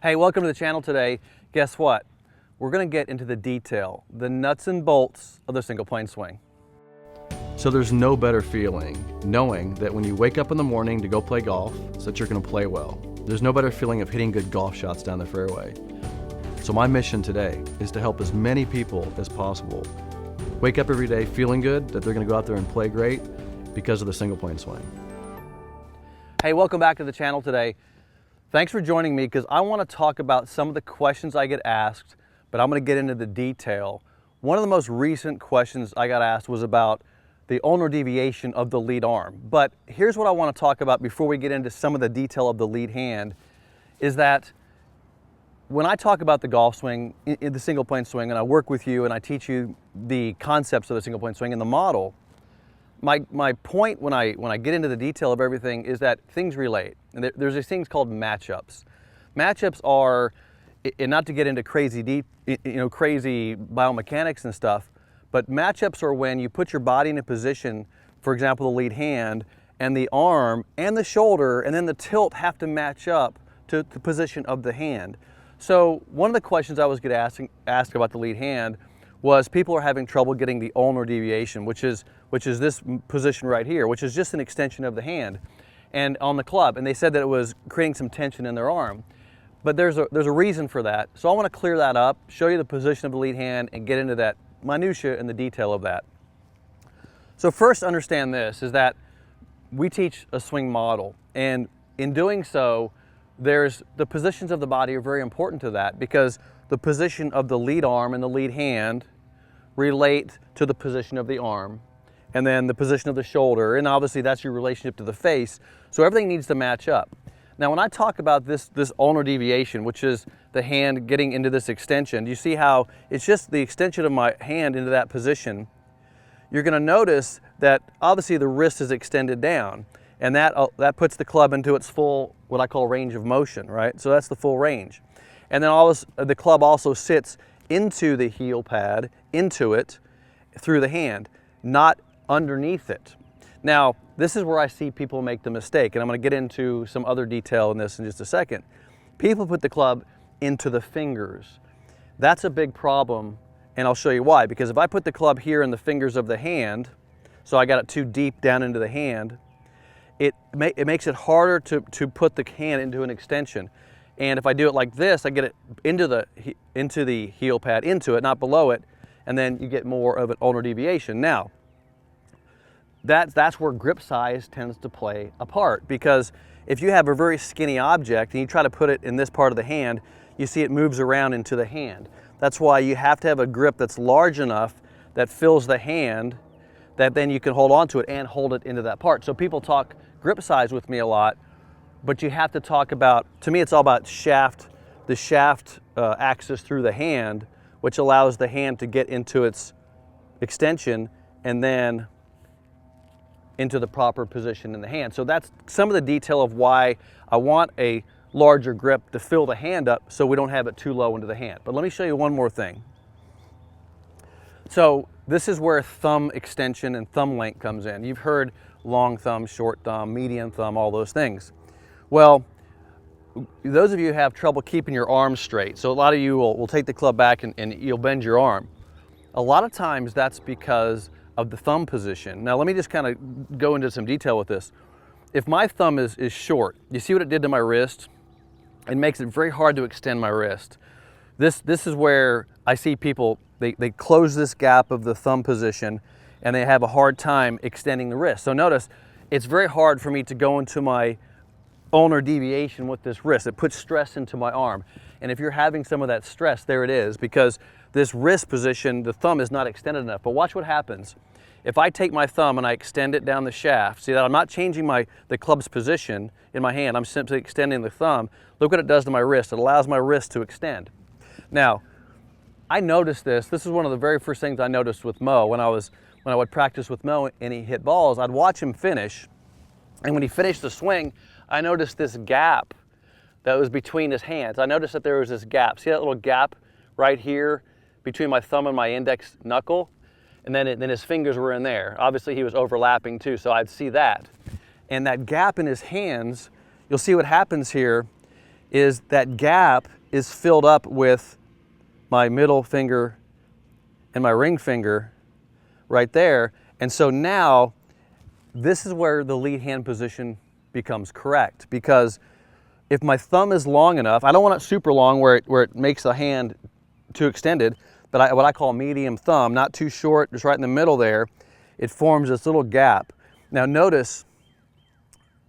Hey, welcome to the channel today. Guess what? We're going to get into the detail, the nuts and bolts of the single plane swing. So there's no better feeling knowing that when you wake up in the morning to go play golf, so that you're going to play well. There's no better feeling of hitting good golf shots down the fairway. So my mission today is to help as many people as possible wake up every day feeling good that they're going to go out there and play great because of the single plane swing. Hey, welcome back to the channel today. Thanks for joining me because I want to talk about some of the questions I get asked, but I'm going to get into the detail. One of the most recent questions I got asked was about the ulnar deviation of the lead arm. But here's what I want to talk about before we get into some of the detail of the lead hand, is that when I talk about the golf swing, in the single plane swing, and I work with you and I teach you the concepts of the single plane swing and the model, my point when I get into the detail of everything is that things relate. And there's these things called matchups. Matchups are, and not to get into crazy deep, crazy biomechanics and stuff, but matchups are when you put your body in a position, for example, the lead hand and the arm and the shoulder and then the tilt have to match up to the position of the hand. So one of the questions I was getting asked about the lead hand was people are having trouble getting the ulnar deviation, which is this position right here, which is just an extension of the hand and on the club. And they said that it was creating some tension in their arm. But there's a reason for that. So I want to clear that up, show you the position of the lead hand and get into that minutia and the detail of that. So first understand this, is that we teach a swing model. And in doing so, the positions of the body are very important to that because the position of the lead arm and the lead hand relate to the position of the arm and then the position of the shoulder, and obviously that's your relationship to the face. So everything needs to match up. Now when I talk about this ulnar deviation, which is the hand getting into this extension, you see how it's just the extension of my hand into that position. You're going to notice that obviously the wrist is extended down, and that puts the club into its full, what I call range of motion, right? So that's the full range. And then the club also sits into the heel pad, into it, through the hand, not underneath it. Now, this is where I see people make the mistake, and I'm going to get into some other detail in this in just a second. People put the club into the fingers. That's a big problem, and I'll show you why. Because if I put the club here in the fingers of the hand, so I got it too deep down into the hand, it makes it harder to put the hand into an extension. And if I do it like this, I get it into the heel pad, into it, not below it, and then you get more of an ulnar deviation. Now, that's where grip size tends to play a part, because if you have a very skinny object and you try to put it in this part of the hand, you see it moves around into the hand. That's why you have to have a grip that's large enough that fills the hand, that then you can hold on to it and hold it into that part. So people talk grip size with me a lot, but you have to talk about, to me it's all about the shaft axis through the hand, which allows the hand to get into its extension and then into the proper position in the hand. So that's some of the detail of why I want a larger grip to fill the hand up so we don't have it too low into the hand. But let me show you one more thing. So this is where thumb extension and thumb length comes in. You've heard long thumb, short thumb, medium thumb, all those things. Well, those of you who have trouble keeping your arms straight, so a lot of you will take the club back and you'll bend your arm. A lot of times that's because of the thumb position. Now let me just kind of go into some detail with this. If my thumb is short, you see what it did to my wrist? It makes it very hard to extend my wrist. This is where I see people, they close this gap of the thumb position and they have a hard time extending the wrist. So notice, it's very hard for me to go into my ulnar deviation with this wrist. It puts stress into my arm. And if you're having some of that stress, there it is, because this wrist position, the thumb is not extended enough. But watch what happens. If I take my thumb and I extend it down the shaft, see that I'm not changing the club's position in my hand, I'm simply extending the thumb. Look what it does to my wrist. It allows my wrist to extend. Now, I noticed this is one of the very first things I noticed with Mo when I would practice with Mo and he hit balls. I'd watch him finish, and when he finished the swing, I noticed this gap that was between his hands. I noticed that there was this gap. See that little gap right here between my thumb and my index knuckle? And then his fingers were in there. Obviously he was overlapping too, so I'd see that. And that gap in his hands, you'll see what happens here. is that gap is filled up with my middle finger and my ring finger right there. And so now this is where the lead hand position becomes correct, because if my thumb is long enough, I don't want it super long where it makes the hand too extended, but what I call medium thumb, not too short, just right in the middle there, it forms this little gap. Now notice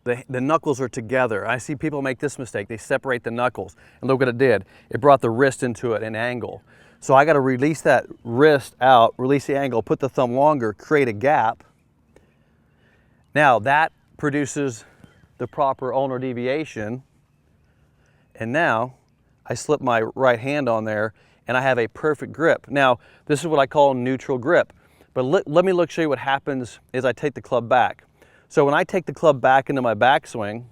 the knuckles are together. I see people make this mistake. They separate the knuckles, and look what it did. It brought the wrist into an angle. So I got to release that wrist out, release the angle, put the thumb longer, create a gap. Now that produces the proper ulnar deviation. And now I slip my right hand on there and I have a perfect grip. Now this is what I call neutral grip. But let me show you what happens as I take the club back. So when I take the club back into my backswing,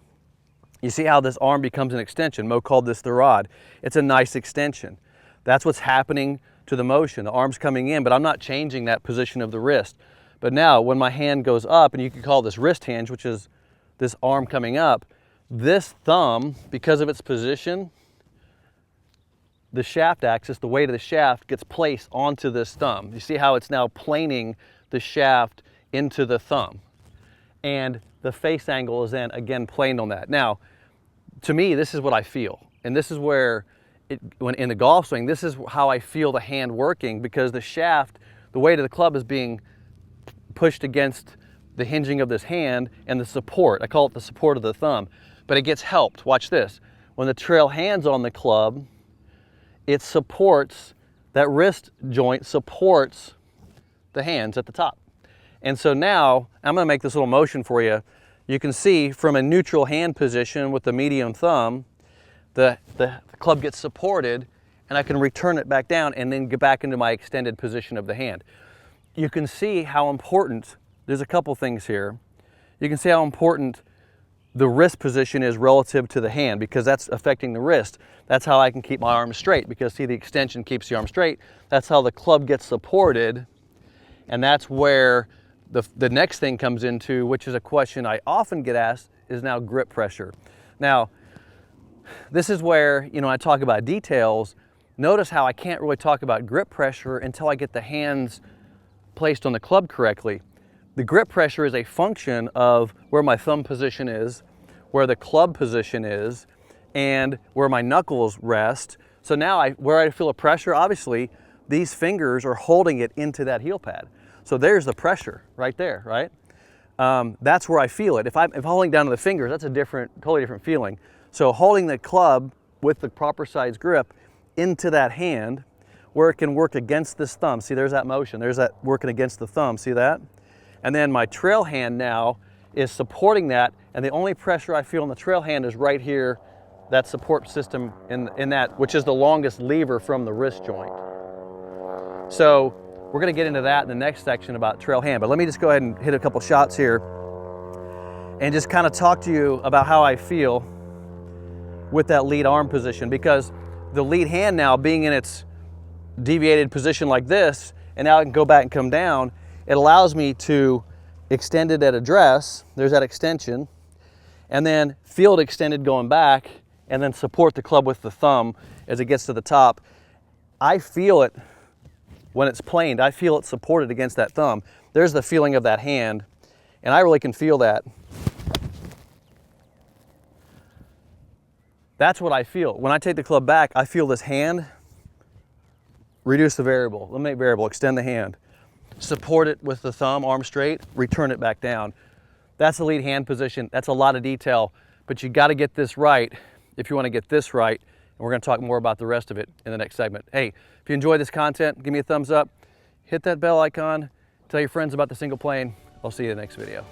you see how this arm becomes an extension. Mo called this the rod. It's a nice extension. That's what's happening to the motion. The arm's coming in, but I'm not changing that position of the wrist. But now when my hand goes up, and you can call this wrist hinge, which is this arm coming up, this thumb, because of its position, the shaft axis, the weight of the shaft gets placed onto this thumb. You see how it's now planing the shaft into the thumb. And the face angle is then again planed on that. Now, to me, this is what I feel. And this is where, when in the golf swing, this is how I feel the hand working, because the shaft, the weight of the club is being pushed against the hinging of this hand and the support. I call it the support of the thumb. But it gets helped. Watch this. When the trail hand's on the club, it supports, that wrist joint supports the hands at the top. And so now, I'm going to make this little motion for you. You can see from a neutral hand position with the medium thumb, the club gets supported, and I can return it back down and then get back into my extended position of the hand. You can see how important, there's a couple things here. You can see how important the wrist position is relative to the hand, because that's affecting the wrist. That's how I can keep my arm straight, because see, the extension keeps the arm straight. That's how the club gets supported, and that's where the next thing comes into, which is a question I often get asked, is now grip pressure. Now, this is where, I talk about details. Notice how I can't really talk about grip pressure until I get the hands placed on the club correctly. The grip pressure is a function of where my thumb position is, where the club position is, and where my knuckles rest. So now where I feel a pressure, obviously, these fingers are holding it into that heel pad. So there's the pressure right there, right? That's where I feel it. If I'm holding down to the fingers, that's a totally different feeling. So holding the club with the proper size grip into that hand, where it can work against this thumb. See, there's that motion. There's that working against the thumb. See that? And then my trail hand now is supporting that, and the only pressure I feel in the trail hand is right here, that support system in that, which is the longest lever from the wrist joint. So we're going to get into that in the next section about trail hand, but let me just go ahead and hit a couple shots here and just kind of talk to you about how I feel with that lead arm position, because the lead hand now being in its deviated position like this, and now I can go back and come down, it allows me to extend it at address, there's that extension, and then feel it extended going back, and then support the club with the thumb as it gets to the top. I feel it when it's planed, I feel it supported against that thumb. There's the feeling of that hand, and I really can feel that. That's what I feel. When I take the club back, I feel this hand, reduce the variable, eliminate variable, extend the hand, support it with the thumb, arm straight, return it back down. That's the lead hand position. That's a lot of detail, but you got to get this right if you want to get this right. And we're going to talk more about the rest of it in the next segment. Hey, if you enjoy this content, give me a thumbs up, hit that bell icon, tell your friends about the single plane. I'll see you in the next video.